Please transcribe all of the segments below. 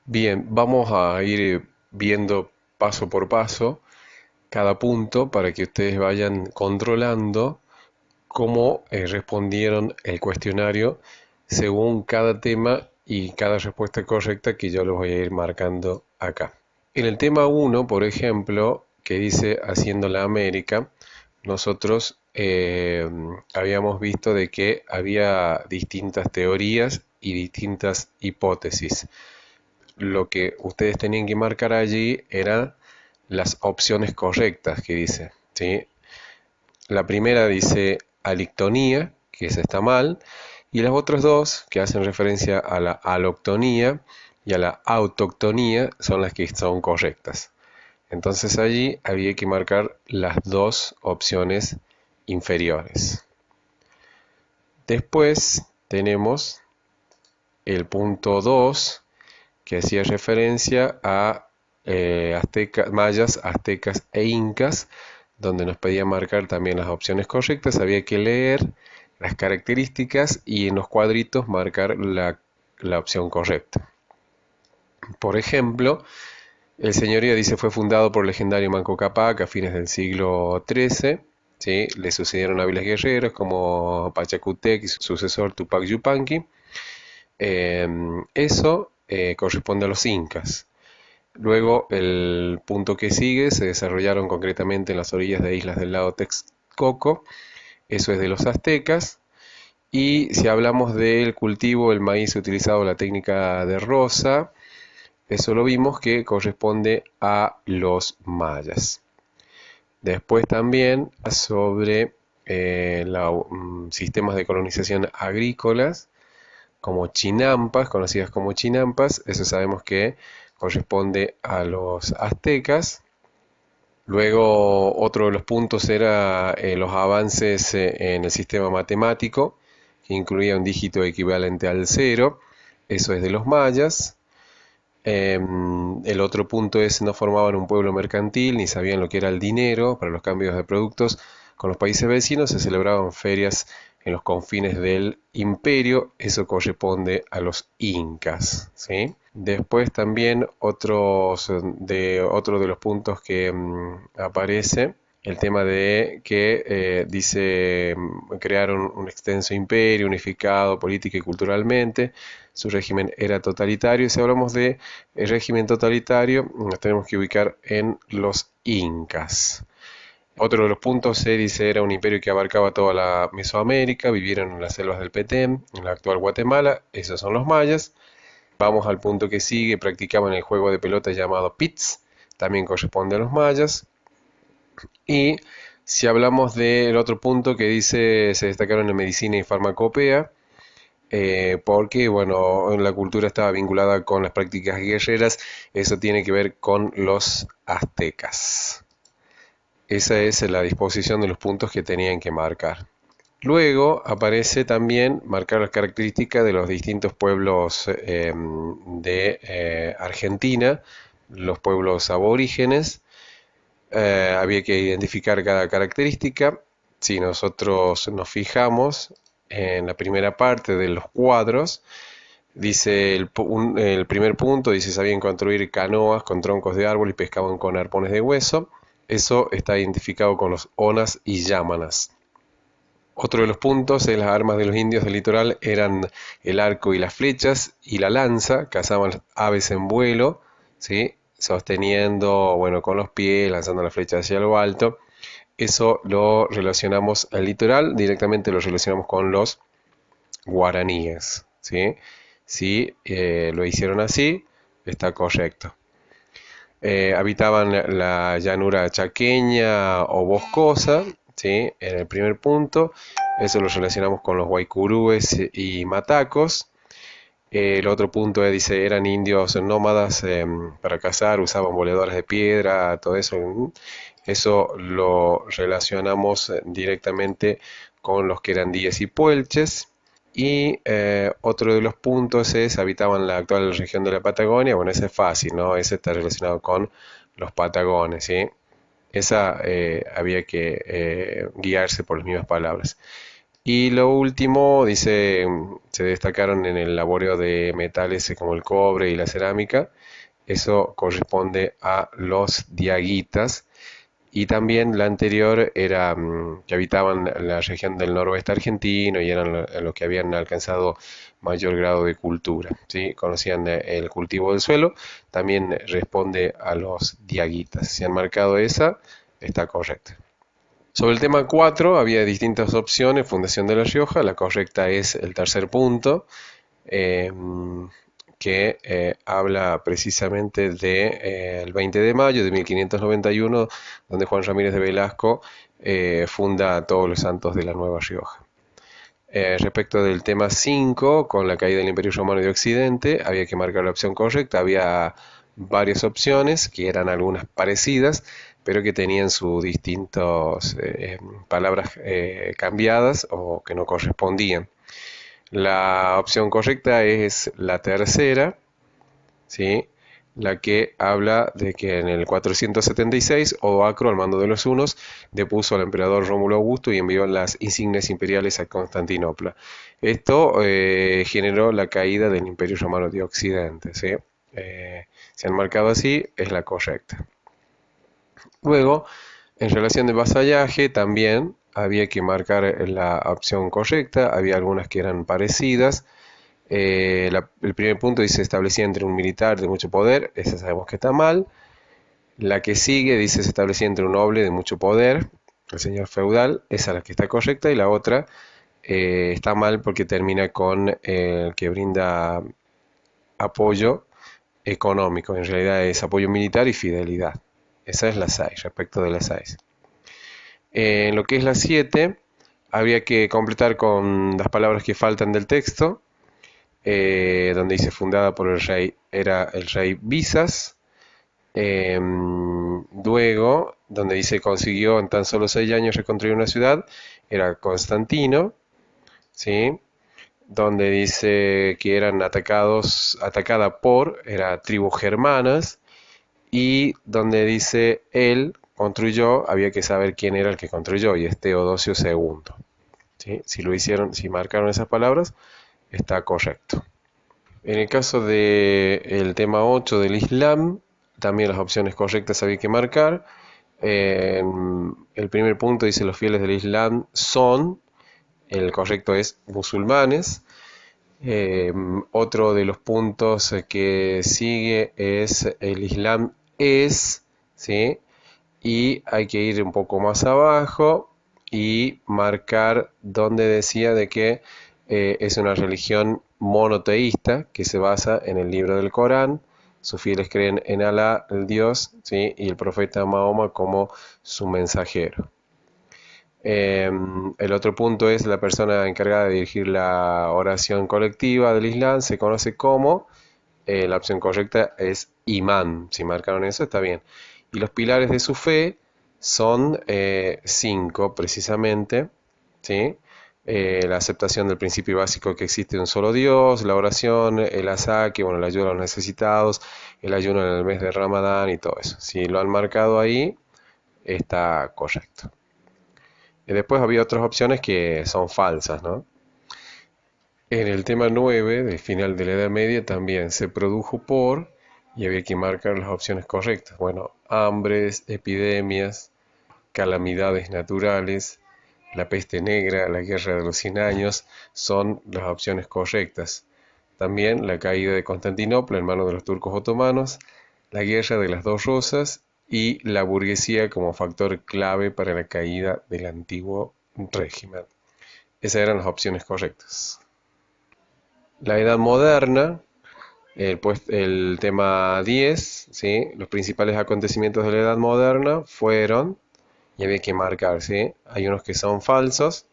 Bien, vamos a ir viendo paso por paso cada punto para que ustedes vayan controlando cómo respondieron el cuestionario según cada tema y cada respuesta correcta que yo los voy a ir marcando acá. En el tema uno, por ejemplo, que dice Haciendo la América, nosotros habíamos visto de que había distintas teorías y distintas hipótesis. Lo que ustedes tenían que marcar allí eran las opciones correctas que dice, ¿sí? La primera dice alictonía, que esa está mal, y las otras dos, que hacen referencia a la aloctonía y a la autoctonía, son las que son correctas. Entonces allí había que marcar las dos opciones inferiores. Después tenemos el punto 2 que hacía referencia a mayas, aztecas e incas, donde nos pedía marcar también las opciones correctas. Había que leer las características y en los cuadritos marcar la opción correcta. Por ejemplo, el señorío dice fue fundado por el legendario Manco Cápac a fines del siglo XIII. ¿Sí? Le sucedieron hábiles guerreros como Pachacútec y su sucesor Tupac Yupanqui. Eso corresponde a los incas. Luego, el punto que sigue se desarrollaron concretamente en las orillas de islas del lago Texcoco. Eso es de los aztecas. Y si hablamos del cultivo del maíz utilizado la técnica de rosa, eso lo vimos que corresponde a los mayas. Después también sobre sistemas de colonización agrícolas, como chinampas, conocidas como chinampas, eso sabemos que corresponde a los aztecas. Luego otro de los puntos era los avances en el sistema matemático, que incluía un dígito equivalente al cero, eso es de los mayas. El otro punto es no formaban un pueblo mercantil ni sabían lo que era el dinero para los cambios de productos con los países vecinos, se celebraban ferias en los confines del imperio, eso corresponde a los incas, ¿sí? Después también otro de los puntos que aparece, el tema de que dice crearon un extenso imperio unificado política y culturalmente, su régimen era totalitario. Si hablamos de el régimen totalitario, nos tenemos que ubicar en los incas. Otro de los puntos se dice era un imperio que abarcaba toda la Mesoamérica, vivieron en las selvas del Petén, en la actual Guatemala, esos son los mayas. Vamos al punto que sigue, practicaban el juego de pelota llamado pits, también corresponde a los mayas. Y si hablamos del otro punto que dice se destacaron en medicina y farmacopea, porque bueno, la cultura estaba vinculada con las prácticas guerreras, eso tiene que ver con los aztecas. Esa es la disposición de los puntos que tenían que marcar. Luego aparece también marcar las características de los distintos pueblos de Argentina, los pueblos aborígenes. Había que identificar cada característica. Si nosotros nos fijamos en la primera parte de los cuadros, dice el primer punto, dice sabían construir canoas con troncos de árbol y pescaban con arpones de hueso. Eso está identificado con los onas y yámanas. Otro de los puntos es las armas de los indios del litoral eran el arco y las flechas y la lanza, cazaban las aves en vuelo, ¿sí? Sosteniendo, bueno, con los pies, lanzando la flecha hacia lo alto. Eso lo relacionamos al litoral, directamente lo relacionamos con los guaraníes, ¿sí? Si lo hicieron así, está correcto. Habitaban la llanura chaqueña o boscosa, ¿sí? En el primer punto, eso lo relacionamos con los guaycurúes y matacos. El otro punto dice, eran indios nómadas para cazar, usaban boleadores de piedra, todo eso. Eso lo relacionamos directamente con los querandíes y puelches. Y otro de los puntos es, habitaban la actual región de la Patagonia. Bueno, ese es fácil, ¿no? Ese está relacionado con los patagones, ¿sí? Esa había que guiarse por las mismas palabras. Y lo último, dice, se destacaron en el laboreo de metales como el cobre y la cerámica. Eso corresponde a los diaguitas. Y también la anterior era que habitaban la región del noroeste argentino y eran los que habían alcanzado mayor grado de cultura, ¿sí? Conocían el cultivo del suelo, también responde a los diaguitas. Si han marcado esa, está correcta. Sobre el tema 4 había distintas opciones, Fundación de La Rioja, la correcta es el tercer punto, eh, que habla precisamente del 20 de mayo de 1591, donde Juan Ramírez de Velasco funda a Todos los Santos de la Nueva Rioja. Respecto del tema 5, con la caída del Imperio Romano de Occidente, había que marcar la opción correcta. Había varias opciones, que eran algunas parecidas, pero que tenían sus distintas palabras cambiadas o que no correspondían. La opción correcta es la tercera, ¿sí? La que habla de que en el 476 Odoacro, al mando de los hunos, depuso al emperador Rómulo Augusto y envió las insignias imperiales a Constantinopla. Esto generó la caída del Imperio Romano de Occidente, ¿sí? Se han marcado así, es la correcta. Luego, en relación de vasallaje, también había que marcar la opción correcta, había algunas que eran parecidas. El primer punto dice establecía entre un militar de mucho poder, esa sabemos que está mal. La que sigue dice se establecía entre un noble de mucho poder, el señor feudal, esa es la que está correcta, y la otra está mal porque termina con que brinda apoyo económico, en realidad es apoyo militar y fidelidad. Esa es la 6, respecto de la 6. En lo que es la 7, había que completar con las palabras que faltan del texto, donde dice fundada por el rey, era el rey Visas. Luego, donde dice consiguió en tan solo 6 años reconstruir una ciudad, era Constantino, ¿sí? Donde dice que eran atacada por, era tribus germanas, y donde dice él construyó, había que saber quién era el que construyó, y es Teodosio II. ¿Sí? Si lo hicieron, si marcaron esas palabras, está correcto. En el caso del tema 8 del Islam, también las opciones correctas había que marcar. El primer punto dice los fieles del Islam son, el correcto es musulmanes. Otro de los puntos que sigue es el Islam es, ¿sí? Y hay que ir un poco más abajo y marcar donde decía de que es una religión monoteísta que se basa en el libro del Corán. Sus fieles creen en Alá, el Dios, ¿sí? Y el profeta Mahoma como su mensajero. El otro punto es la persona encargada de dirigir la oración colectiva del Islam, se conoce como, la opción correcta es imán, si marcaron eso está bien. Y los pilares de su fe son 5 precisamente, ¿sí? La aceptación del principio básico que existe un solo Dios, la oración, el asaque, bueno, la ayuda a los necesitados, el ayuno en el mes de Ramadán y todo eso. Si lo han marcado ahí, está correcto. Y después había otras opciones que son falsas, ¿no? En el tema 9, del final de la Edad Media, también se produjo por, y había que marcar las opciones correctas. Bueno, hambres, epidemias, calamidades naturales, la peste negra, la guerra de los 100 años, son las opciones correctas. También la caída de Constantinopla en manos de los turcos otomanos, la guerra de las dos rosas y la burguesía como factor clave para la caída del antiguo régimen. Esas eran las opciones correctas. La Edad Moderna, el tema 10, ¿sí? Los principales acontecimientos de la Edad Moderna fueron, y había que marcar, ¿sí? Hay unos que son falsos,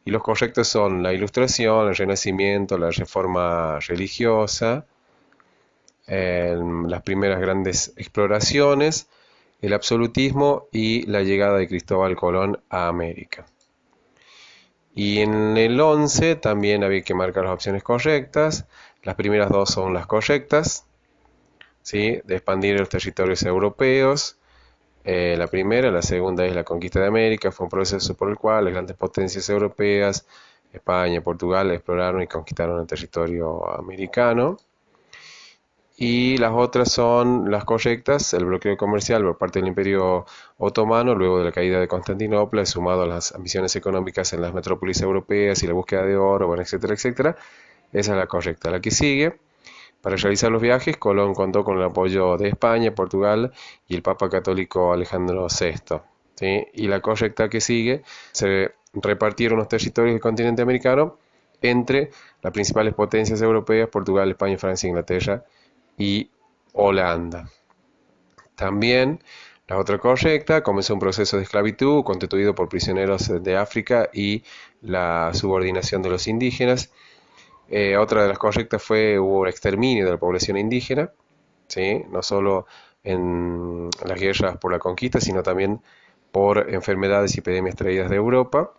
y los correctos son la Ilustración, el Renacimiento, la Reforma religiosa, las primeras grandes exploraciones, el absolutismo y la llegada de Cristóbal Colón a América. Y en el 11 también había que marcar las opciones correctas. Las primeras dos son las correctas, ¿sí? De expandir los territorios europeos, La primera, la segunda es la conquista de América, fue un proceso por el cual las grandes potencias europeas, España, Portugal, exploraron y conquistaron el territorio americano. Y las otras son las correctas, el bloqueo comercial por parte del Imperio Otomano luego de la caída de Constantinopla, sumado a las ambiciones económicas en las metrópolis europeas y la búsqueda de oro, bueno, etcétera, etcétera. Esa es la correcta. La que sigue, para realizar los viajes, Colón contó con el apoyo de España, Portugal y el Papa Católico Alejandro VI. ¿Sí? Y la correcta que sigue, se repartieron los territorios del continente americano entre las principales potencias europeas, Portugal, España, Francia, Inglaterra y Holanda. También, la otra correcta, comenzó un proceso de esclavitud constituido por prisioneros de África y la subordinación de los indígenas. Otra de las correctas fue, hubo un exterminio de la población indígena, ¿sí? No solo en las guerras por la conquista, sino también por enfermedades y epidemias traídas de Europa.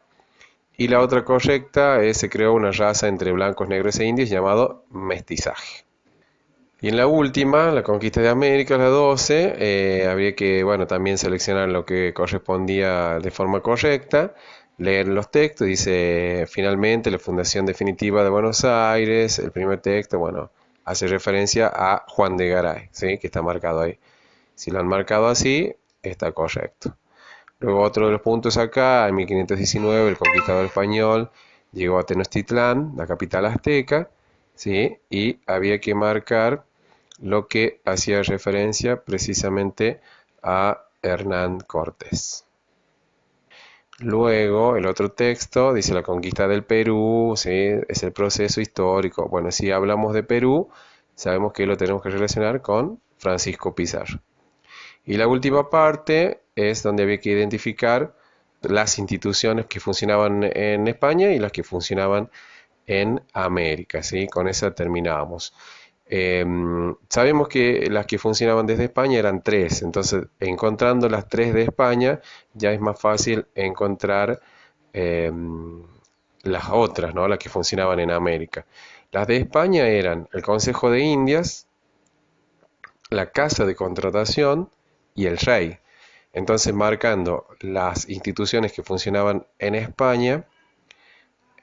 Y la otra correcta es, se creó una raza entre blancos, negros e indios llamado mestizaje. Y en la última, la conquista de América, la 12, habría que, bueno, también seleccionar lo que correspondía de forma correcta, leer los textos, dice, finalmente, la fundación definitiva de Buenos Aires, el primer texto, bueno, hace referencia a Juan de Garay, ¿sí? Que está marcado ahí. Si lo han marcado así, está correcto. Luego otro de los puntos acá, en 1519, el conquistador español llegó a Tenochtitlán, la capital azteca, ¿sí? Y había que marcar lo que hacía referencia precisamente a Hernán Cortés. Luego, el otro texto dice la conquista del Perú, ¿sí? Es el proceso histórico. Bueno, si hablamos de Perú, sabemos que lo tenemos que relacionar con Francisco Pizarro. Y la última parte es donde había que identificar las instituciones que funcionaban en España y las que funcionaban en América, ¿sí? Con esa terminábamos. Sabemos que las que funcionaban desde España eran tres, entonces encontrando las tres de España ya es más fácil encontrar eh, las otras, ¿no? Las que funcionaban en América. Las de España eran el Consejo de Indias, la Casa de Contratación y el Rey. Entonces, marcando las instituciones que funcionaban en España,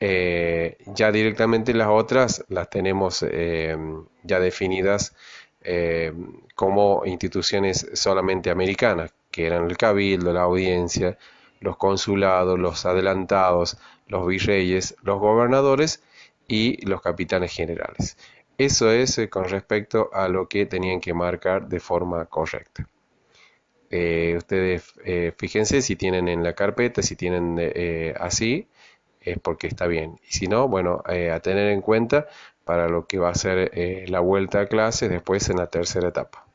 ya directamente las otras las tenemos ya definidas como instituciones solamente americanas, que eran el cabildo, la audiencia, los consulados, los adelantados, los virreyes, los gobernadores y los capitanes generales. Eso es con respecto a lo que tenían que marcar de forma correcta. Ustedes fíjense si tienen en la carpeta, si tienen así, es porque está bien. Y si no, bueno, a tener en cuenta para lo que va a ser la vuelta a clases después en la tercera etapa.